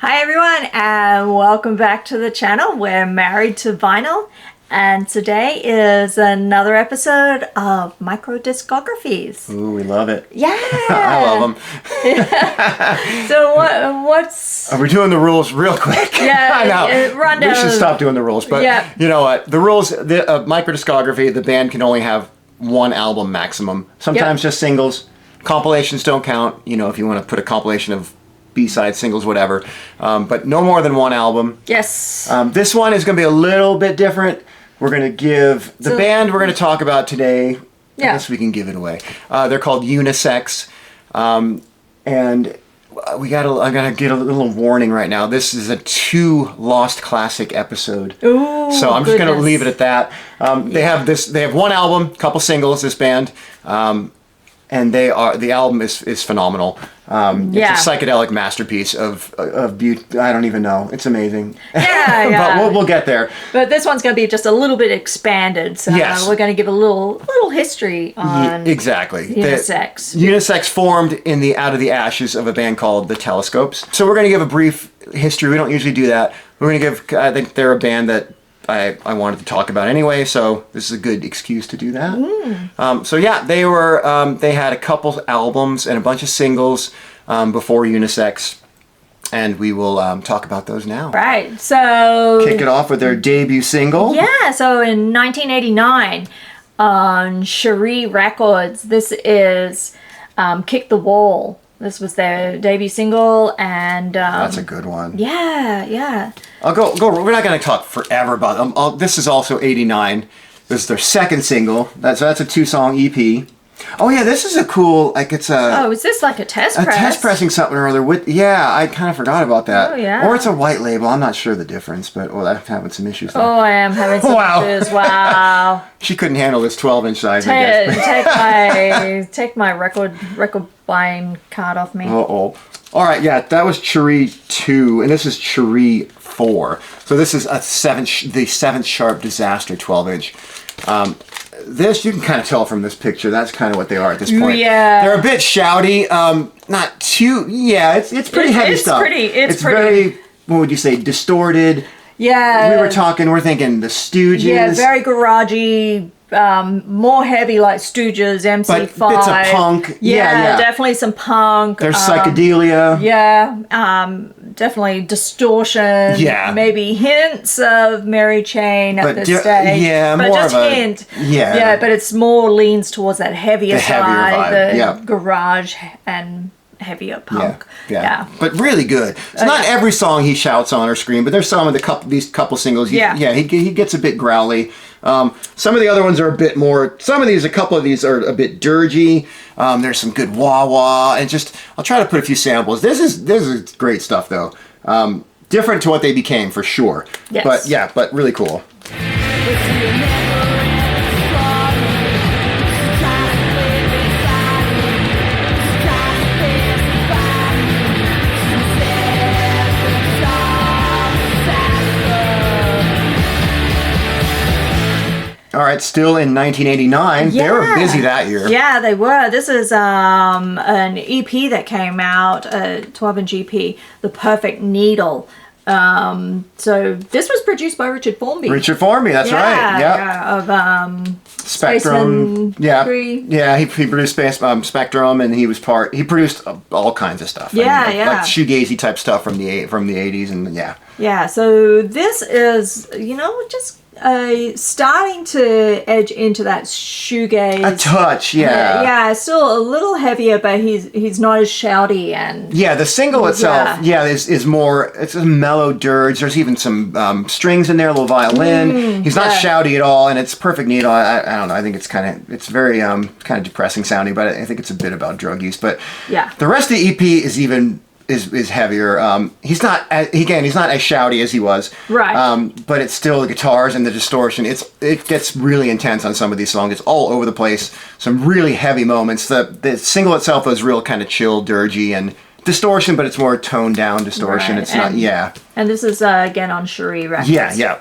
Hi everyone, and welcome back to the channel. We're married to vinyl, and today is another episode of Micro Discographies. Ooh, we love it. Yeah, I love them. So what's? Are we doing the rules real quick? Yeah, I know. rundown. We should stop doing the rules, but Yeah. you know what? The rules, the Micro Discography, the band can only have one album maximum. Sometimes just singles. Compilations don't count. You know, if you want to put a compilation of B-side singles, whatever, but no more than one album. Yes. This one is going to be a little bit different. We're going to give the band we're going to talk about today. I guess we can give it away. They're called Unisex, and I gotta get a little warning right now. This is a 2 Lost Classic episode. Ooh, so I'm just going to leave it at that. They have one album, couple singles. This band. And the album is phenomenal. It's a psychedelic masterpiece of beauty. I don't even know. It's amazing. Yeah. But we'll get there. But this one's going to be just a little bit expanded. So we're going to give a little history on exactly. Unisex. Unisex formed out of the ashes of a band called The Telescopes. So we're going to give a brief history. We don't usually do that. We're going to give. I think they're a band that I wanted to talk about anyway, so this is a good excuse to do that. They had a couple albums and a bunch of singles before Unisex, and we will talk about those now. Right, so kick it off with their debut single. Yeah, so in 1989 on Cherie Records, this is Kick the Wall. This was their debut single, and that's a good one. Yeah. I'll go. We're not going to talk forever about them. This is also 89. This is their second single. That's a 2-song EP. Oh yeah, this is a cool, it's a... Oh, is this like a test press? A test pressing something or other with... Yeah, I kind of forgot about that. Oh, yeah. Or it's a white label. I'm not sure the difference, but I'm having some issues there. Oh, I am having some issues. Wow. She couldn't handle this 12-inch size, I guess. Take my record buying card off me. Uh-oh. All right, yeah, that was Cherie 2, and this is Cherie 4. So this is the 7th Sharp Disaster 12-inch. This, you can kind of tell from this picture, that's kind of what they are at this point. Yeah. They're a bit shouty, not too, it's pretty heavy stuff. It's pretty, very, what would you say, distorted. Yeah. We're thinking the Stooges. Yeah, very garagey, more heavy like Stooges, MC5. But bits of punk. Yeah. Definitely some punk. There's psychedelia. Definitely distortion. Yeah. Maybe hints of Mary Chain at this stage. Yeah, but more just of a hint. Yeah. Yeah, but it's more leans towards that heavier side. Vibe. The garage and heavier punk. Yeah. But really good. It's not every song he shouts on or screams, but there's some of these couple singles. He gets a bit growly. Some of the other ones are a bit more. A couple of these are a bit dirgy. There's some good wah-wah, and I'll try to put a few samples. This is great stuff though. Different to what they became for sure. Yes. But really cool. All right, still in 1989. They were busy that year. Yeah, they were. This is an EP that came out, a 12-inch EP, The Perfect Needle. So this was produced by Richard Formby. Richard Formby, that's right. Yeah, of Spectrum. He produced Spectrum, and he produced all kinds of stuff. Like shoegazy type stuff from the 80s, and Yeah, so this is, just starting to edge into that shoegaze. A touch, yeah. Still a little heavier, but he's not as shouty and... Yeah, the single itself, is more, it's a mellow dirge. There's even some strings in there, a little violin. He's not shouty at all, and it's Perfect Needle. I don't know, I think it's very kind of depressing sounding, but I think it's a bit about drug use. But the rest of the EP is even... is heavier. He's not as shouty as he was. Right. But it's still the guitars and the distortion. It gets really intense on some of these songs. It's all over the place. Some really heavy moments. The single itself was real kind of chill, dirgy, and distortion, but it's more toned down distortion. Right. It's not. And this is again on Cherie Records. Yeah.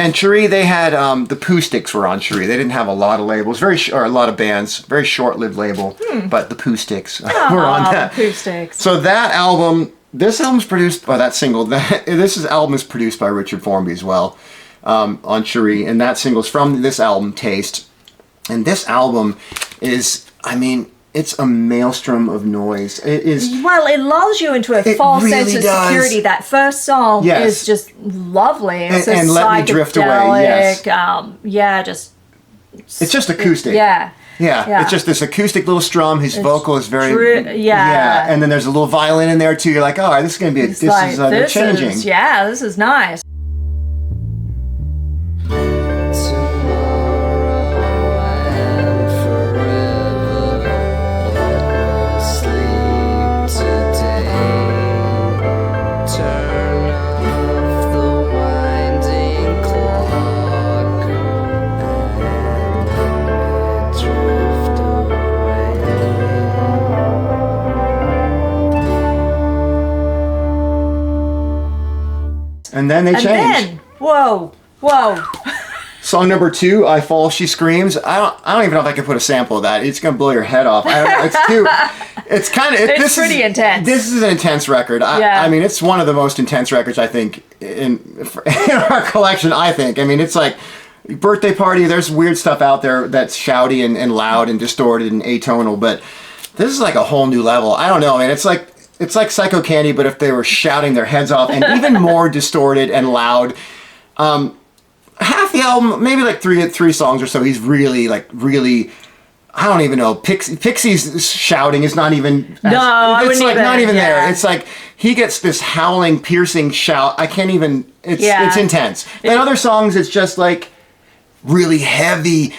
and Cherie, they had the Pooh Sticks were on Cherie. They didn't have a lot of labels, or a lot of bands, very short-lived label, but the Pooh Sticks were on that. Pooh Sticks. So that album, this album's produced by that single. This album is produced by Richard Formby as well, on Cherie, and that single's from this album, Taste. And this album is, I mean, it's a maelstrom of noise. It is. Well, it lulls you into a false really sense of does. security. That first song Yes. is just lovely. It's And Let Me Drift Away, yes. It's just acoustic. Yeah. Yeah, it's just this acoustic little strum. His vocal is very yeah. and then there's a little violin in there too. You're like, oh, this is going to be they're changing. This is nice. And then they change. Whoa. Song number 2, I Fall, She Screams. I don't even know if I can put a sample of that. It's gonna blow your head off. I don't know. It's too. It's kind of. It's pretty intense. This is an intense record. I mean, it's one of the most intense records I think in our collection. I mean, it's like Birthday Party. There's weird stuff out there that's shouty and loud and distorted and atonal, but this is like a whole new level. I don't know, man. It's like Psycho Candy, but if they were shouting their heads off and even more distorted and loud. Half the album, maybe like three songs or so, he's really, I don't even know. Pixie's shouting is not even. It's like not even there. It's like he gets this howling, piercing shout. I can't even. It's intense. And other songs, it's just like really heavy,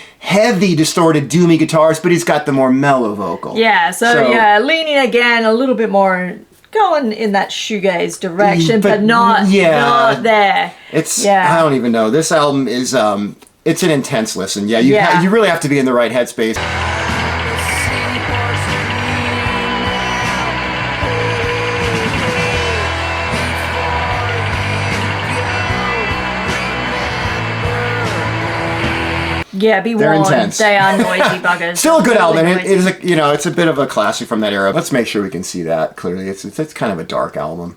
distorted, doomy guitars, but he's got the more mellow vocal. Yeah. So leaning again a little bit more. Going in that shoegaze direction, but not there. I don't even know. This album is it's an intense listen. You really have to be in the right headspace. Yeah, be warned. Intense. They are noisy buggers. Still a good album. It is it's a bit of a classic from that era. Let's make sure we can see that clearly. It's kind of a dark album.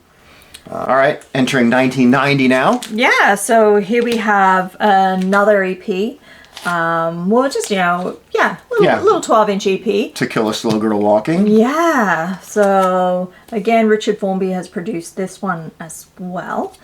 All right, entering 1990 now. Yeah, so here we have another EP. Well, just little 12-inch EP. To Kill a Slow Girl Walking. Yeah. So again, Richard Formby has produced this one as well.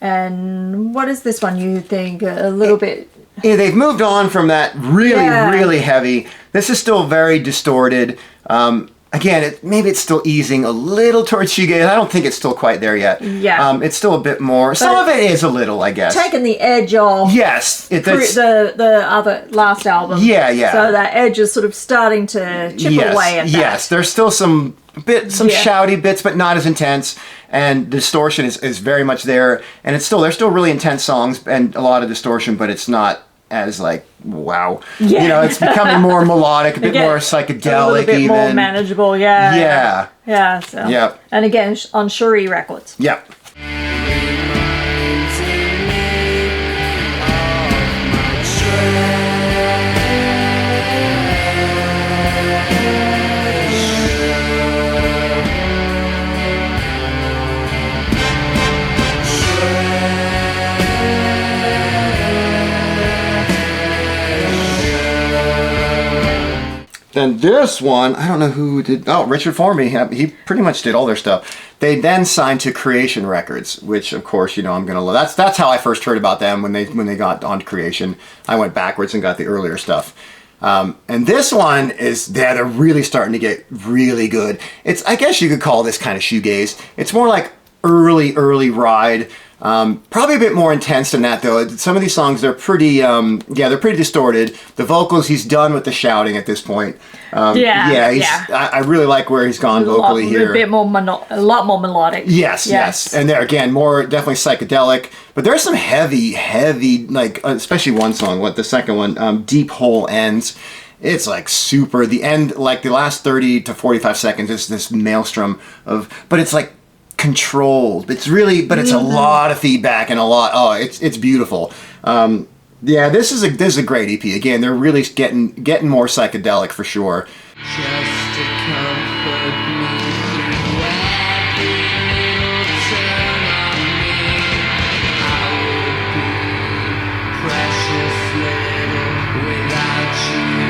And what is this one? You think a little bit? Yeah, they've moved on from that really heavy. This is still very distorted. Again, maybe it's still easing a little towards shoegaze. I don't think it's still quite there yet. Yeah. It's still a bit more. Some of it is a little, I guess. Taking the edge off. Yes. The other last album. Yeah. So that edge is sort of starting to chip away at that. Yes, there's still some shouty bits, but not as intense. And distortion is very much there. And they're still really intense songs and a lot of distortion, but it's not as wow. Yeah. It's becoming more melodic, a bit more psychedelic, a little bit more manageable. Yeah. So. Yep. And again, on Cherie Records. Yep. Then this one, I don't know who did. Oh, Richard Formby. He pretty much did all their stuff. They then signed to Creation Records, which of course I'm gonna love. That's how I first heard about them when they got on Creation. I went backwards and got the earlier stuff. And this one is they're really starting to get really good. I guess you could call this kind of shoegaze. It's more like early ride. Probably a bit more intense than that though. Some of these songs, they're pretty distorted. The vocals, he's done with the shouting at this point. I really like where he's gone vocally here. A lot more melodic. Yes. And there again, definitely psychedelic. But there's some heavy, especially one song, the second one, Deep Hole Ends. It's super, the end, the last 30 to 45 seconds is this maelstrom but it's controlled. It's really, but it's a lot of feedback and a lot. Oh, it's beautiful. Yeah, this is a great EP. Again, they're really getting more psychedelic for sure. Just to comfort me through every little turn on me, I would be precious little without you.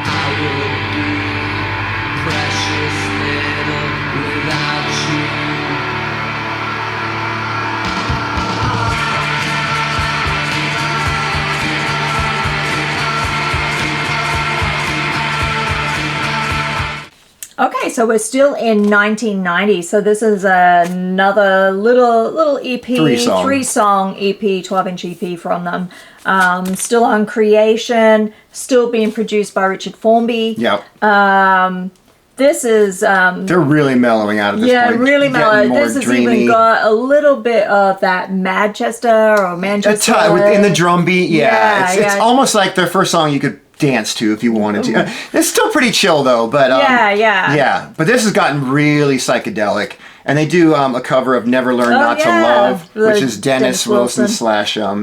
I would be precious little without you. Okay, so we're still in 1990. So this is another little EP, three-song EP, 12-inch EP from them. Still on Creation, still being produced by Richard Formby. Yep. This is... they're really mellowing out at this point. Yeah, really mellow. This has dreamy. even got a little bit of that Manchester or Manchester. In the drum beat, it's almost like their first song you could dance to if you wanted to. It's still pretty chill though, but yeah. But this has gotten really psychedelic, and they do a cover of "Never Learn Not to Love," which is Dennis Wilson / Charles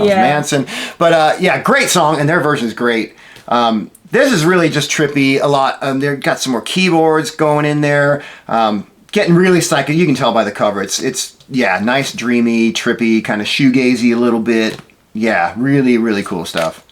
Manson. But great song, and their version is great. This is really just trippy. A lot. They've got some more keyboards going in there. Getting really psychedelic. You can tell by the cover. It's nice, dreamy, trippy, kind of shoegazy a little bit. Yeah, really, really cool stuff.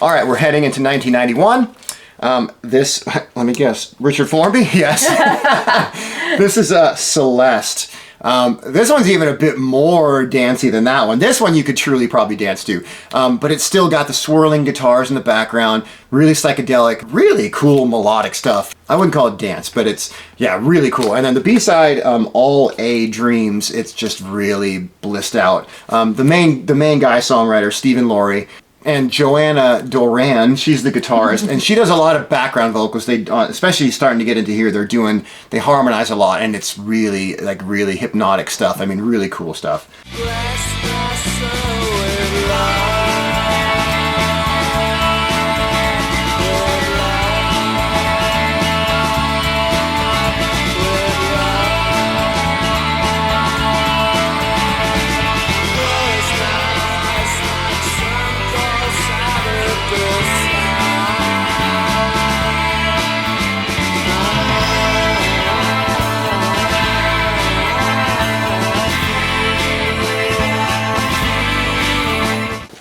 All right, we're heading into 1991. This, let me guess, Richard Formby? Yes. This is Celeste. This one's even a bit more dancey than that one. This one you could truly probably dance to. But it's still got the swirling guitars in the background, really psychedelic, really cool melodic stuff. I wouldn't call it dance, but it's, really cool. And then the B-side, All A Dreams, it's just really blissed out. The main guy songwriter, Stephen Laurie, and Joanna Doran, she's the guitarist, and she does a lot of background vocals. They, especially starting to get into here, they harmonize a lot, and it's really, really hypnotic stuff. I mean, really cool stuff.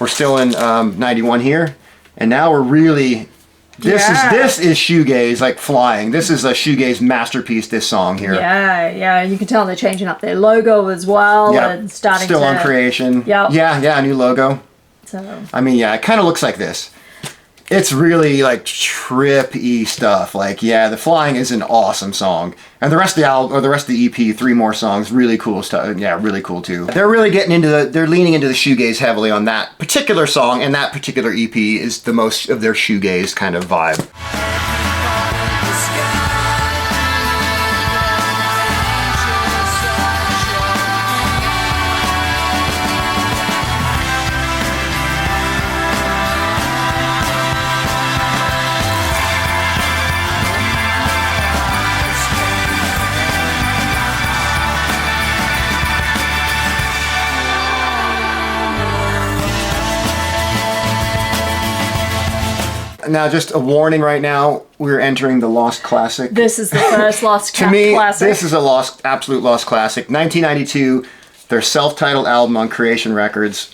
We're still in 91 here, and now we're really, this is shoegaze, like flying. This is a shoegaze masterpiece, this song here. Yeah, you can tell they're changing up their logo as well, and starting still on Creation. Yep. Yeah, new logo. So I mean, it kind of looks like this. It's really like trippy stuff. Like, the flying is an awesome song, and the rest of the album, or the rest of the EP, 3 more songs, really cool stuff. Yeah, really cool too. They're really they're leaning into the shoegaze heavily on that particular song, and that particular EP is the most of their shoegaze kind of vibe. Now, just a warning right now, we're entering the Lost Classic. This is the first Lost To me, Classic. This is a absolute Lost Classic. 1992, their self-titled album on Creation Records.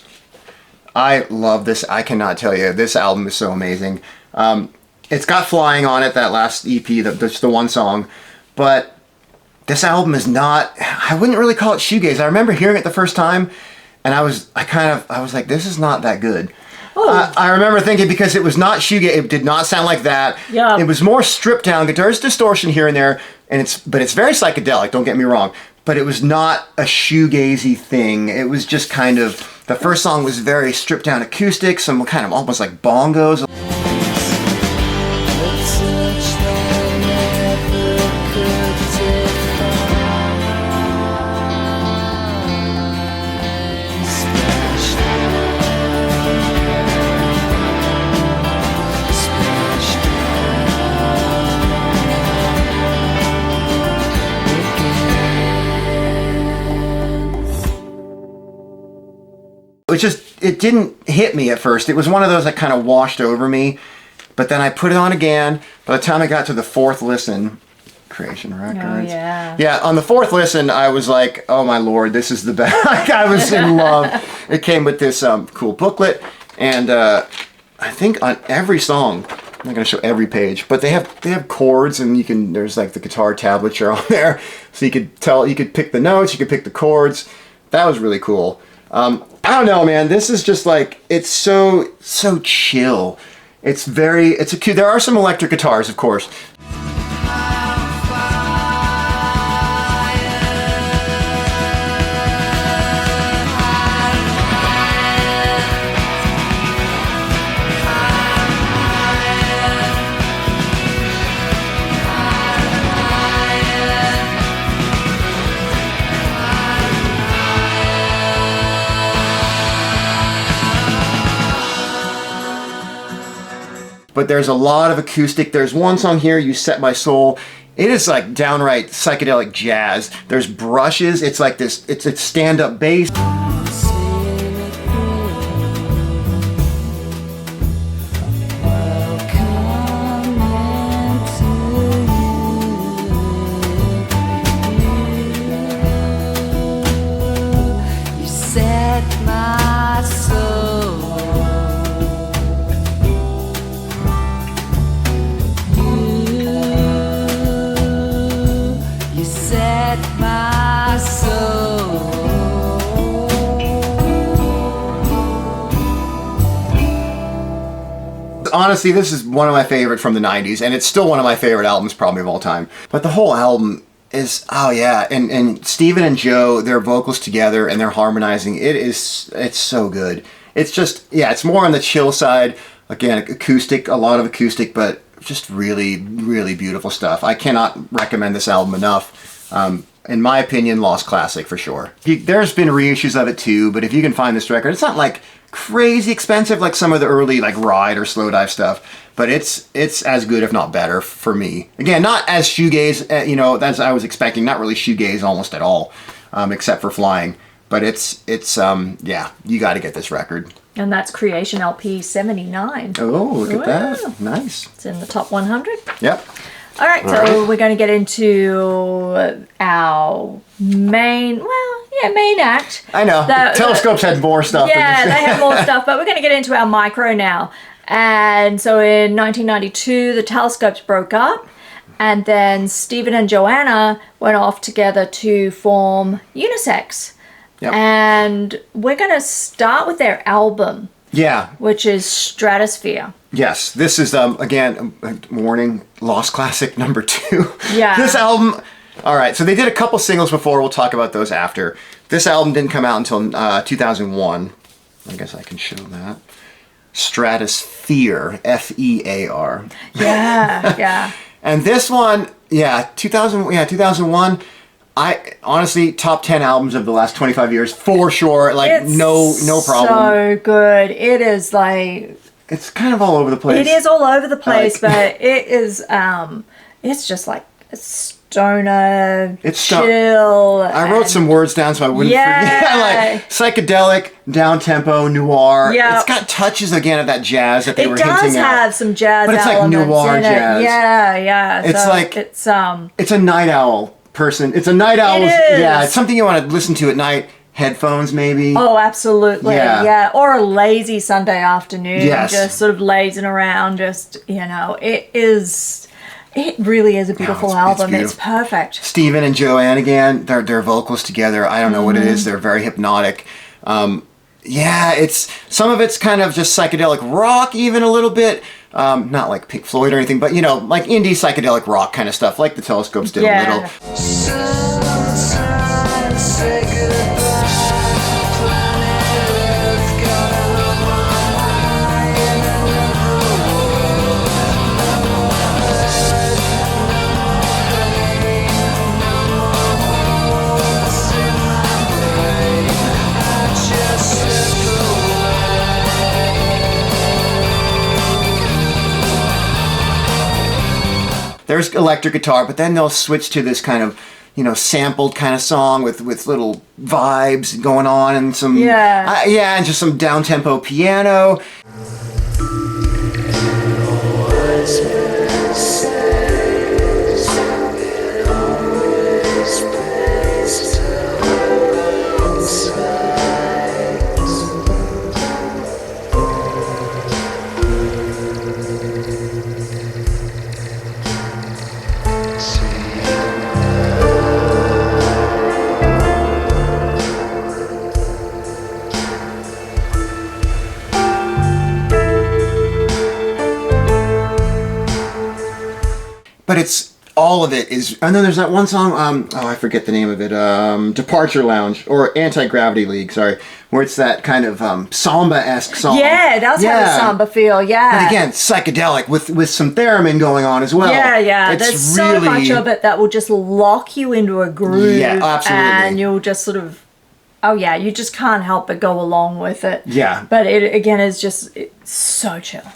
I love this. I cannot tell you. This album is so amazing. It's got Flying on it, that last EP, that's the one song. But this album is not, I wouldn't really call it shoegaze. I remember hearing it the first time, and I was like, this is not that good. I remember thinking, because it was not shoegaze, it did not sound like that. Yeah. It was more stripped down. There's distortion here and there, but it's very psychedelic, don't get me wrong. but it was not a shoegazy thing. It was just kind of, the first song was very stripped down acoustic, some kind of almost like bongos. It didn't hit me at first. It was one of those that kind of washed over me, but then I put it on again. By the time I got to the fourth listen, Creation Records. Oh, yeah. Yeah, on the fourth listen, I was like, oh my Lord, this is the best. I was in love. It came with this cool booklet, and I think on every song, I'm not going to show every page, but they have chords, and there's like the guitar tablature on there, so you could pick the notes, you could pick the chords. That was really cool. I don't know, man. This is just like, it's so chill. It's a cute. There are some electric guitars, of course. But there's a lot of acoustic. There's one song here, You Set My Soul. It is like downright psychedelic jazz. There's brushes. It's like this, it's a stand-up bass. Honestly, this is one of my favorite from the 90s, and it's still one of my favorite albums probably of all time. But the whole album is, oh yeah, and Steven and Joe, their vocals together and their harmonizing, it's so good. It's just, yeah, it's more on the chill side. Again, acoustic, a lot of acoustic, but just really, really beautiful stuff. I cannot recommend this album enough. In my opinion, lost classic for sure. There's been reissues of it too, but if you can find this record, it's not like crazy expensive like some of the early like Ride or Slow Dive stuff, but it's as good if not better for me. Again, not as shoegaze, as I was expecting, not really shoegaze almost at all, except for Flying. But it's yeah, you got to get this record. And that's Creation LP 79. Oh, look at that. Nice. It's in the top 100. Yep. All right, so we're going to get into our main act. I know. The Telescopes had more stuff. Yeah, they have more stuff, but we're going to get into our micro now. And so in 1992, the Telescopes broke up, and then Stephen and Joanna went off together to form Unisex. Yep. And we're going to start with their album. Yeah. Which is Stratosfear. Yes, this is, again, warning, lost classic number 2. Yeah. This album, all right, so they did a couple singles before. We'll talk about those after. This album didn't come out until 2001. I guess I can show that. Stratosfear, F-E-A-R. Yeah, yeah. And this one, 2001. I honestly, top 10 albums of the last 25 years for sure. Like it's no problem. So good. It is like, it's kind of all over the place. It is all over the place, but it is it's just like stoner, chill. I wrote some words down so I wouldn't forget. Like psychedelic, down tempo, noir. Yeah. It's got touches again of that jazz that they were hinting at. It does have some jazz but it's elements like noir in jazz. It. Yeah. It's so like it's a night owl person. It's a night owl. Yeah, it's something you want to listen to at night. Headphones maybe. Oh, absolutely. Yeah. Or a lazy Sunday afternoon. Yes. Just sort of lazing around. Just, it really is a beautiful album. It's perfect. Stephen and Joanne again, their vocals together. I don't know what it is. They're very hypnotic. It's some of it's kind of just psychedelic rock, even a little bit. Not like Pink Floyd or anything, but like indie psychedelic rock kind of stuff, like the Telescopes did a little. there's electric guitar, but then they'll switch to this kind of, sampled kind of song with little vibes going on and some, and just some down-tempo piano. But it's all of it is, and then there's that one song, I forget the name of it, Departure Lounge, or Anti-Gravity League, sorry, where it's that kind of samba-esque song. Yeah, that's how the samba feel, yeah. But again, psychedelic with some theremin going on as well. Yeah. There's really... so much of it that will just lock you into a groove. Yeah, absolutely. And you'll just sort of, you just can't help but go along with it. Yeah. But it, again, is just so chill.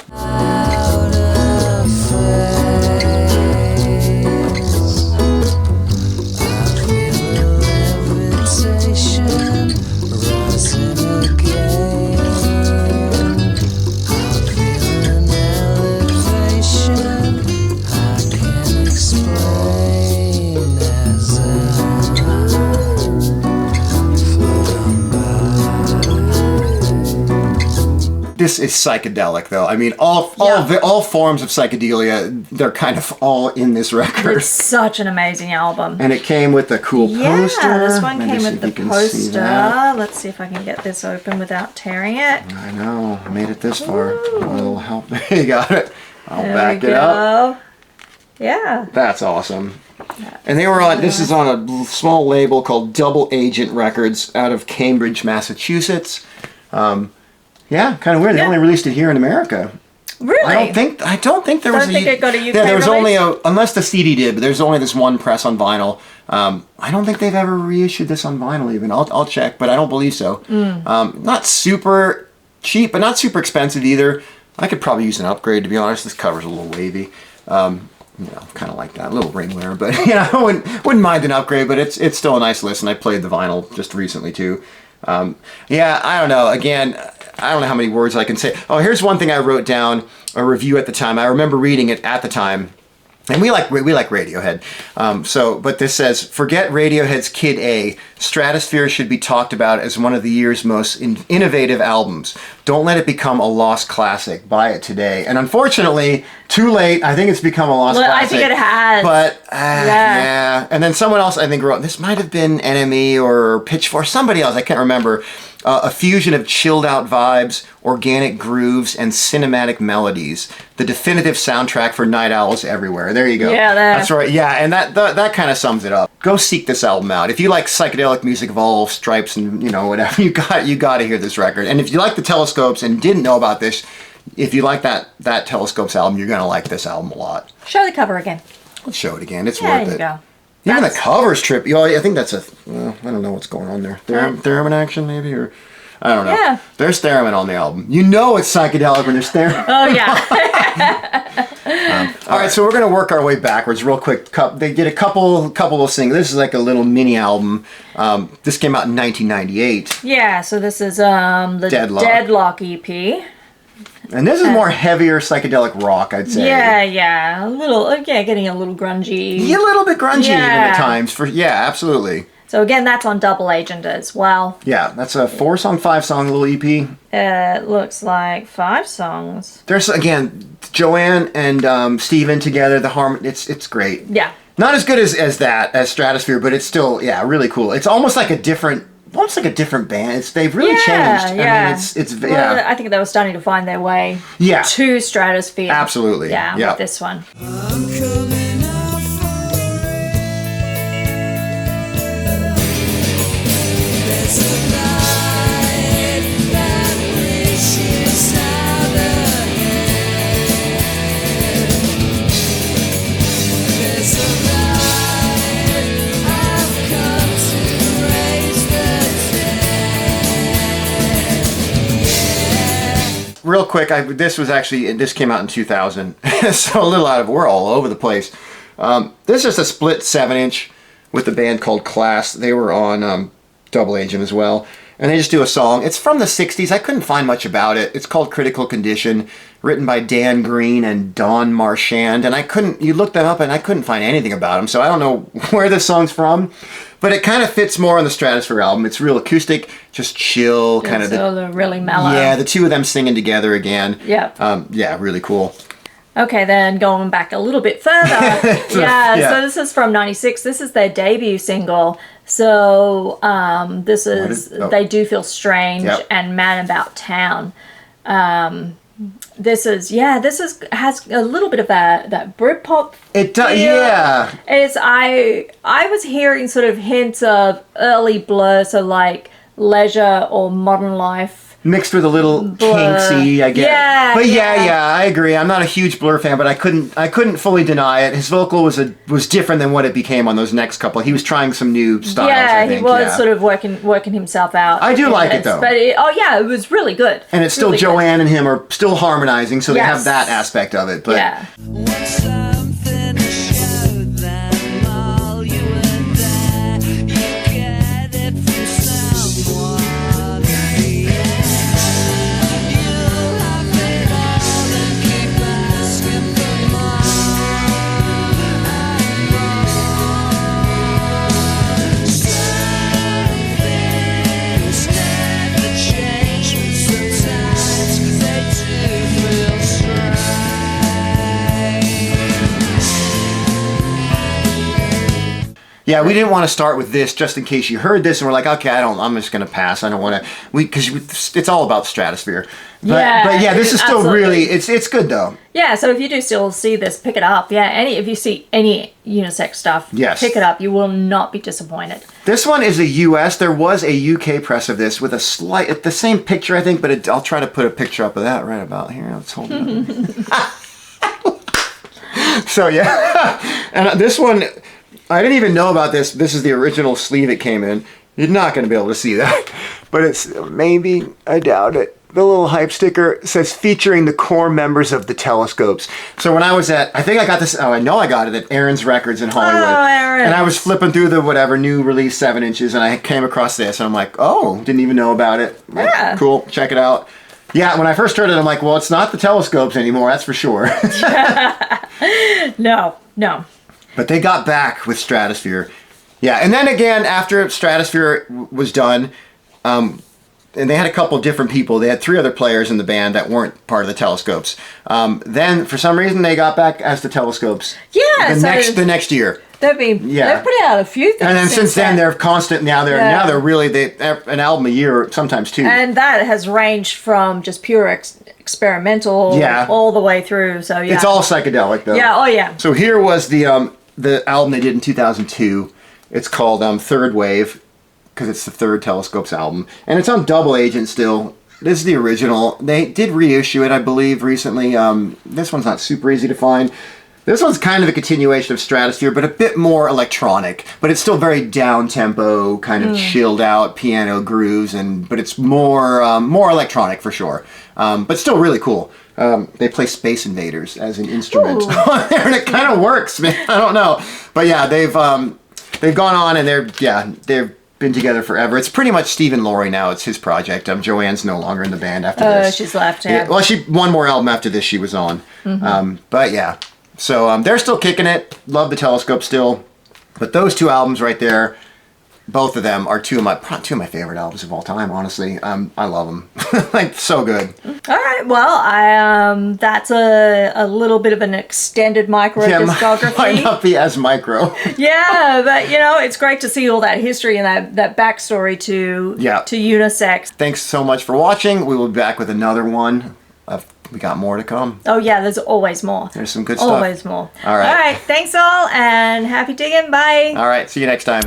This is psychedelic, though. I mean, all forms of psychedelia, they're kind of all in this record. It's such an amazing album. And it came with a cool poster. Yeah, this one came with the poster. Let's see if I can get this open without tearing it. I know. I made it this far. A little help. You got it. I'll back it up. Yeah. That's awesome. And they were on, this is on a small label called Double Agent Records out of Cambridge, Massachusetts. Yeah, kind of weird. They only released it here in America. Really? I don't think there was. Don't think it got a UK there was release? only unless the CD did, but there's only this one press on vinyl. I don't think they've ever reissued this on vinyl. Even I'll check, but I don't believe so. Not super cheap, but not super expensive either. I could probably use an upgrade, to be honest. This cover's a little wavy. Kind of like that, a little ring wear, but I wouldn't mind an upgrade. But it's still a nice listen. I played the vinyl just recently too. I don't know. Again, I don't know how many words I can say. Oh, here's one thing I wrote down, a review at the time. I remember reading it at the time. And we like Radiohead. But this says, forget Radiohead's Kid A. Stratosfear should be talked about as one of the year's most innovative albums. Don't let it become a lost classic. Buy it today. And unfortunately, too late. I think it's become a lost classic. I think it has. But, yeah. And then someone else, I think, wrote, this might have been NME or Pitchfork, somebody else, I can't remember. A fusion of chilled out vibes, organic grooves, and cinematic melodies. The definitive soundtrack for night owls everywhere. There you go. Yeah, that's right. Yeah, and that kind of sums it up. Go seek this album out. If you like psychedelic music of all stripes and whatever, you got to hear this record. And if you like the Telescopes and didn't know about this, if you like that Telescopes album, you're gonna like this album a lot. Show the cover again. Let's show it again. It's worth it. There you go. Even the cover's trippy. I think that's I don't know what's going on there. Theremin action, maybe? Or I don't know. Yeah. There's theremin on the album. You know it's psychedelic when there's theremin. Oh, yeah. All right, so we're going to work our way backwards real quick. They did a couple of singles. This is like a little mini album. This came out in 1998. Yeah, so this is the Deadlock EP. And this is more heavier psychedelic rock, I'd say. Yeah. A little, getting a little grungy. Yeah, a little bit grungy even at times. Absolutely. So again, that's on Double Agent as well. Yeah, that's a 4-song, 5-song little EP. It looks like 5 songs. There's, again, Joanne and Steven together, the harmony, it's great. Yeah. Not as good as Stratosfear, but it's still, really cool. It's almost like a different band. They've really changed. Yeah. I mean, it's I think they were starting to find their way to Stratosphere. Absolutely. Yeah, with this one. Real quick, this came out in 2000, so a little we're all over the place. This is just a split 7-inch with a band called Class. They were on Double Agent as well. And they just do a song. It's from the 60s. I couldn't find much about it. It's called Critical Condition, written by Dan Green and Don Marchand. And you looked them up and I couldn't find anything about them. So I don't know where this song's from. But it kind of fits more on the Stratosfear album. It's real acoustic, just chill, kind of. It's really mellow. Yeah, the two of them singing together again. Yep. Yeah, really cool. Okay, then going back a little bit further. So this is from 96. This is their debut single. So this is They Do Feel Strange and Man About Town. This has a little bit of that Britpop. It does, yeah. I was hearing sort of hints of early Blur, so like Leisure or Modern Life. Mixed with a little Kinksy, I guess. Yeah, but yeah, I agree. I'm not a huge Blur fan, but I couldn't fully deny it. His vocal was different than what it became on those next couple. He was trying some new styles. I think. He was sort of working himself out. I do like it though. But it was really good. And it's still really Joanne and him are still harmonizing, so they have that aspect of it. But yeah. Yeah, we didn't want to start with this just in case you heard this and we're like, okay, I'm just going to pass. I don't want to, because it's all about Stratosfear. But yeah, this is still really, it's good though. Yeah, so if you do still see this, pick it up. Yeah, if you see any unisex stuff, pick it up. You will not be disappointed. This one is a US. There was a UK press of this with the same picture, I think, but I'll try to put a picture up of that right about here. Let's hold it up. So yeah, and this one, I didn't even know about this. This is the original sleeve it came in. You're not going to be able to see that. But it's maybe, I doubt it. The little hype sticker says featuring the core members of the Telescopes. So when I was I think I got this, I know I got it at Aaron's Records in Hollywood. Oh, Aaron. And I was flipping through the new release 7-inches and I came across this and I'm like, oh, didn't even know about it. Like, yeah. Cool, check it out. Yeah, when I first heard it, I'm like, well, it's not the Telescopes anymore, that's for sure. No. But they got back with Stratosfear. Yeah, and then again, after Stratosfear was done, and they had a couple different people. They had 3 other players in the band that weren't part of the Telescopes. Then, for some reason, they got back as the Telescopes. Yeah, the next year. They've put out a few things. And then since then, they're constant. Now they're really an album a year, sometimes 2. And that has ranged from just pure experimental all the way through. So yeah, it's all psychedelic though. Yeah. Oh yeah. So here was the album they did in 2002. It's called Third Wave because it's the 3rd Telescopes album, and it's on Double Agent still. This is the original. They did reissue it, I believe, recently. This one's not super easy to find. This one's kind of a continuation of Stratosfear, but a bit more electronic. But it's still very down-tempo, kind of chilled out piano grooves, but it's more electronic for sure. But still really cool. They play Space Invaders as an instrument on there, and it kind of works, man. I don't know, but yeah, they've gone on and they've been together forever. It's pretty much Steve and Laurie now. It's his project. Joanne's no longer in the band after this. Oh, she's left. Yeah. Well, one more album after this she was on. But yeah. So they're still kicking it. Love the Telescope still. But those 2 albums right there, both of them are two of my favorite albums of all time, honestly. I love them. Like, so good. All right. Well, that's a little bit of an extended micro discography. Might not be as micro. Yeah, but, it's great to see all that history and that backstory to Unisex. Thanks so much for watching. We will be back with another one. We got more to come. Oh, yeah, there's always more. There's some good stuff. Always more. All right. Thanks all, and happy digging. Bye. All right, see you next time.